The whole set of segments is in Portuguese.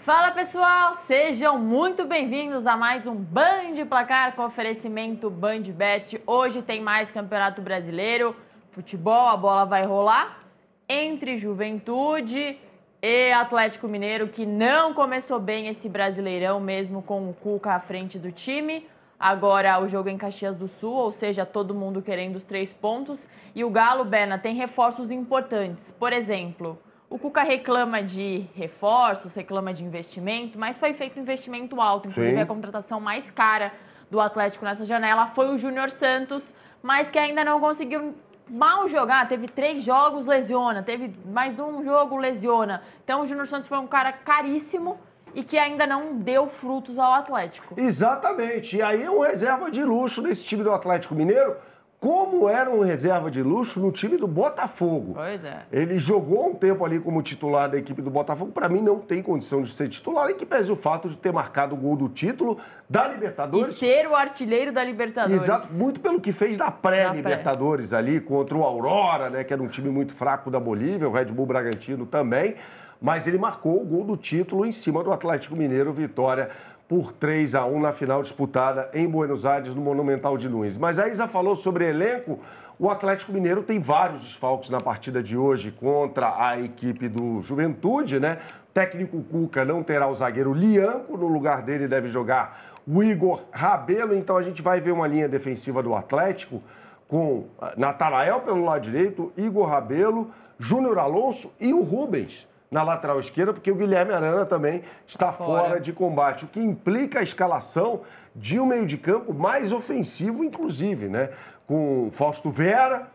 Fala pessoal, sejam muito bem-vindos a mais um Band Placar com oferecimento BandBet. Hoje tem mais Campeonato Brasileiro, futebol, a bola vai rolar entre Juventude e Atlético Mineiro, que não começou bem esse Brasileirão mesmo com o Cuca à frente do time. Agora o jogo é em Caxias do Sul, ou seja, todo mundo querendo os 3 pontos. E o Galo, Berna, tem reforços importantes. Por exemplo, o Cuca reclama de reforços, reclama de investimento, mas foi feito um investimento alto. Inclusive, a contratação mais cara do Atlético nessa janela foi o Júnior Santos, mas que ainda não conseguiu mal jogar. Teve 3 jogos, lesiona. Teve mais de um jogo, lesiona. Então, o Júnior Santos foi um cara caríssimo e que ainda não deu frutos ao Atlético. Exatamente. E aí é um reserva de luxo nesse time do Atlético Mineiro, como era um reserva de luxo no time do Botafogo. Pois é. Ele jogou um tempo ali como titular da equipe do Botafogo. Para mim, não tem condição de ser titular, e que pese o fato de ter marcado o gol do título da Libertadores. E ser o artilheiro da Libertadores. Exato, muito pelo que fez na pré-Libertadores ali, contra o Aurora, né, que era um time muito fraco da Bolívia, o Red Bull Bragantino também. Mas ele marcou o gol do título em cima do Atlético Mineiro, vitória por 3-1 na final disputada em Buenos Aires, no Monumental de Nunes. Mas a Isa falou sobre elenco. O Atlético Mineiro tem vários desfalques na partida de hoje contra a equipe do Juventude, né? O técnico Cuca não terá o zagueiro Lianco, no lugar dele deve jogar o Igor Rabelo. Então a gente vai ver uma linha defensiva do Atlético com Natanael pelo lado direito, Igor Rabelo, Júnior Alonso e o Rubens na lateral esquerda, porque o Guilherme Arana também está fora de combate, o que implica a escalação de um meio de campo mais ofensivo, inclusive, né? Com Fausto Vera,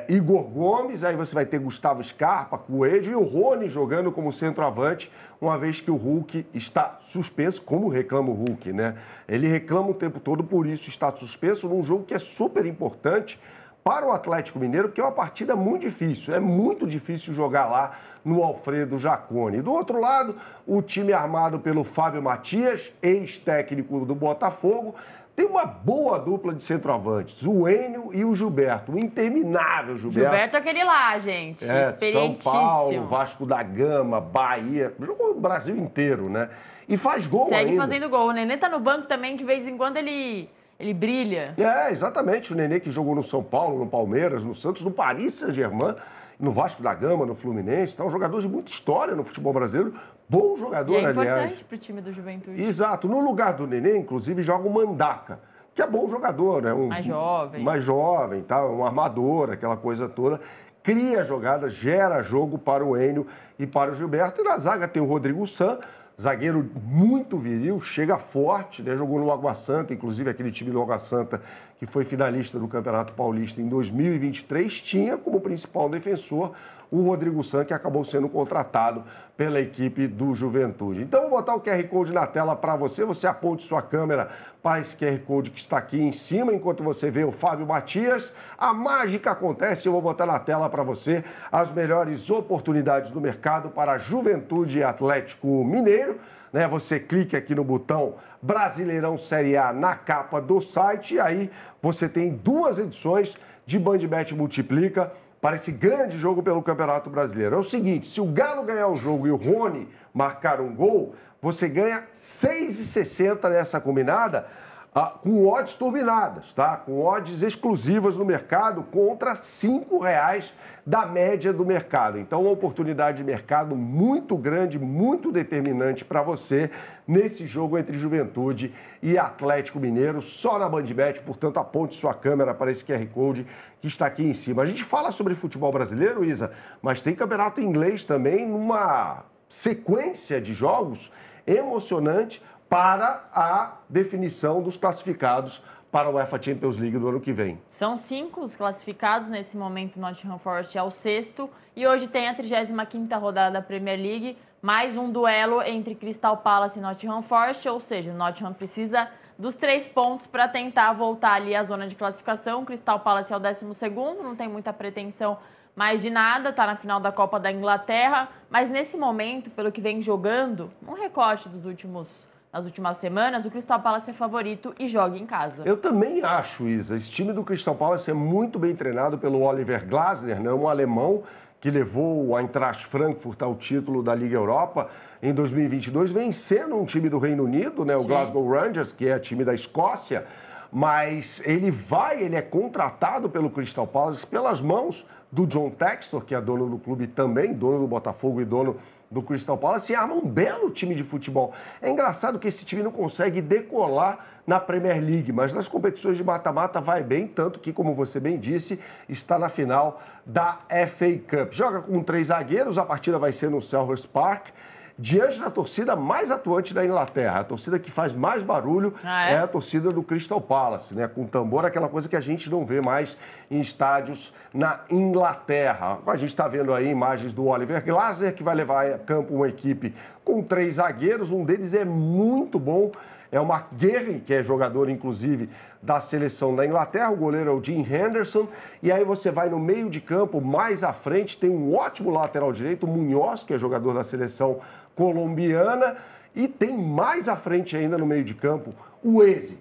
Igor Gomes, aí você vai ter Gustavo Scarpa, Coelho e o Rony jogando como centroavante, uma vez que o Hulk está suspenso, como reclama o Hulk, né? Ele reclama o tempo todo, por isso está suspenso num jogo que é super importante para o Atlético Mineiro, porque é uma partida muito difícil. É muito difícil jogar lá no Alfredo Jaconi. Do outro lado, o time armado pelo Fábio Matias, ex-técnico do Botafogo, tem uma boa dupla de centroavantes, o Enio e o Gilberto, o interminável Gilberto. Gilberto é aquele lá, gente, experientíssimo. São Paulo, Vasco da Gama, Bahia, jogou o Brasil inteiro, né? E faz gol ainda. Segue fazendo gol. O Nenê tá no banco também, de vez em quando ele brilha. Exatamente. O Nenê que jogou no São Paulo, no Palmeiras, no Santos, no Paris Saint-Germain, no Vasco da Gama, no Fluminense. Então, um jogador de muita história no futebol brasileiro. Bom jogador, aliás. E é importante pro time do Juventude. Exato. No lugar do Nenê, inclusive, joga o Mandaca, que é bom jogador, né? Mais jovem. Mais jovem, tá? Um armador, aquela coisa toda. Cria jogada, gera jogo para o Enio e para o Gilberto. E na zaga tem o Rodrigo San, zagueiro muito viril, chega forte, né? Jogou no Água Santa, inclusive aquele time do Água Santa que foi finalista do Campeonato Paulista em 2023, tinha como principal defensor o Rodrigo San, que acabou sendo contratado pela equipe do Juventude. Então, vou botar o QR Code na tela para você. Você aponte sua câmera para esse QR Code que está aqui em cima, enquanto você vê o Fábio Matias. A mágica acontece, eu vou botar na tela para você as melhores oportunidades do mercado para Juventude e Atlético Mineiro. Né? Você clica aqui no botão Brasileirão Série A na capa do site e aí você tem 2 edições de BandBet Multiplica para esse grande jogo pelo Campeonato Brasileiro. É o seguinte, se o Galo ganhar o jogo e o Rony marcar um gol, você ganha 6,60 nessa combinada, com odds turbinadas, tá? Com odds exclusivas no mercado contra R$ 5,00 da média do mercado. Então, uma oportunidade de mercado muito grande, muito determinante para você nesse jogo entre Juventude e Atlético Mineiro, só na BandBet. Portanto, aponte sua câmera para esse QR Code que está aqui em cima. A gente fala sobre futebol brasileiro, Isa, mas tem campeonato inglês também, numa sequência de jogos emocionante para a definição dos classificados para a UEFA Champions League do ano que vem. São 5 os classificados. Nesse momento, o Nottingham Forest é o 6º. E hoje tem a 35ª rodada da Premier League, mais um duelo entre Crystal Palace e Nottingham Forest, ou seja, o Nottingham precisa dos 3 pontos para tentar voltar ali à zona de classificação. O Crystal Palace é o 12º, não tem muita pretensão mais de nada, está na final da Copa da Inglaterra, mas nesse momento, pelo que vem jogando, um recorte nas últimas semanas, o Crystal Palace é favorito e joga em casa. Eu também acho, Isa. Esse time do Crystal Palace é muito bem treinado pelo Oliver Glasner, né? Um alemão que levou o Eintracht Frankfurt ao título da Liga Europa em 2022, vencendo um time do Reino Unido, né, o Glasgow Rangers, que é time da Escócia, mas ele é contratado pelo Crystal Palace pelas mãos do John Textor, que é dono do clube também, dono do Botafogo e dono do Crystal Palace, e arma um belo time de futebol. É engraçado que esse time não consegue decolar na Premier League, mas nas competições de mata-mata vai bem, tanto que, como você bem disse, está na final da FA Cup. Joga com 3 zagueiros, a partida vai ser no Selhurst Park, diante da torcida mais atuante da Inglaterra. A torcida que faz mais barulho é a torcida do Crystal Palace, né? Com tambor, aquela coisa que a gente não vê mais em estádios na Inglaterra. A gente está vendo aí imagens do Oliver Glasner, que vai levar a campo uma equipe com 3 zagueiros. Um deles é muito bom, é o McGuire, que é jogador, inclusive, da seleção da Inglaterra. O goleiro é o Jim Henderson. E aí você vai no meio de campo, mais à frente, tem um ótimo lateral direito, o Munhoz, que é jogador da seleção colombiana. E tem mais à frente ainda no meio de campo o Eze,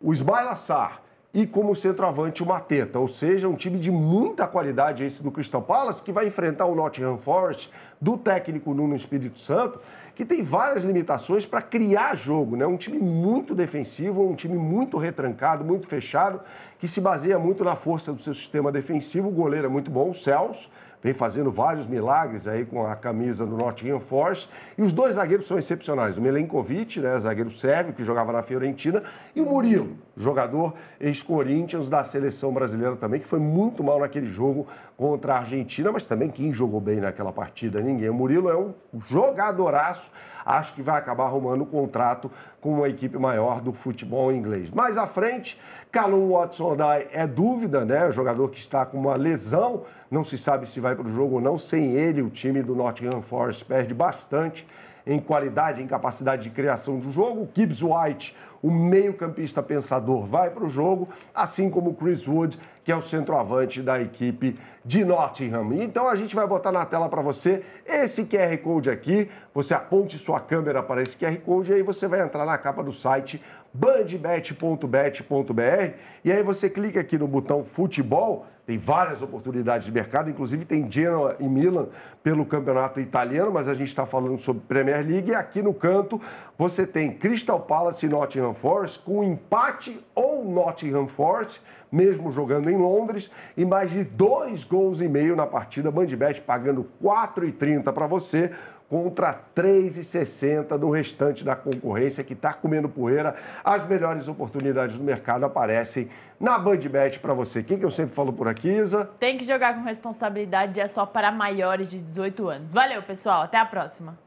o Ismaila Sarr e como centroavante o Mateta. Ou seja, um time de muita qualidade esse do Crystal Palace, que vai enfrentar o Nottingham Forest do técnico Nuno Espírito Santo, que tem várias limitações para criar jogo, né? Um time muito defensivo, um time muito retrancado, muito fechado, que se baseia muito na força do seu sistema defensivo. O goleiro é muito bom, o Celso, vem fazendo vários milagres aí com a camisa do Nottingham Forest. E os 2 zagueiros são excepcionais. O Milenkovic, né, zagueiro sérvio, que jogava na Fiorentina, e o Murilo, jogador ex-Corinthians da seleção brasileira também, que foi muito mal naquele jogo contra a Argentina, mas também quem jogou bem naquela partida? Ninguém. O Murilo é um jogadoraço. Acho que vai acabar arrumando um contrato com uma equipe maior do futebol inglês. Mais à frente, Callum Hudson-Odoi é dúvida, né? O jogador que está com uma lesão, não se sabe se vai para o jogo ou não. Sem ele, o time do Nottingham Forest perde bastante em qualidade, em capacidade de criação do jogo. O Gibbs White, o meio-campista pensador, vai para o jogo, assim como o Chris Wood, que é o centroavante da equipe de Nottingham. Então a gente vai botar na tela para você esse QR Code aqui. Você aponte sua câmera para esse QR Code e aí você vai entrar na capa do site bandbet.bet.br e aí você clica aqui no botão futebol. Tem várias oportunidades de mercado, inclusive tem Genoa e Milan pelo campeonato italiano, mas a gente está falando sobre Premier League. E aqui no canto você tem Crystal Palace e Nottingham Forest com empate ou Nottingham Forest, mesmo jogando em Londres, e mais de 2,5 gols na partida. Bandbet pagando R$ 4,30 para você, contra R$ 3,60 do restante da concorrência que está comendo poeira. As melhores oportunidades do mercado aparecem na Bandbet para você. O que eu sempre falo por aqui, Isa? Tem que jogar com responsabilidade, é só para maiores de 18 anos. Valeu, pessoal. Até a próxima.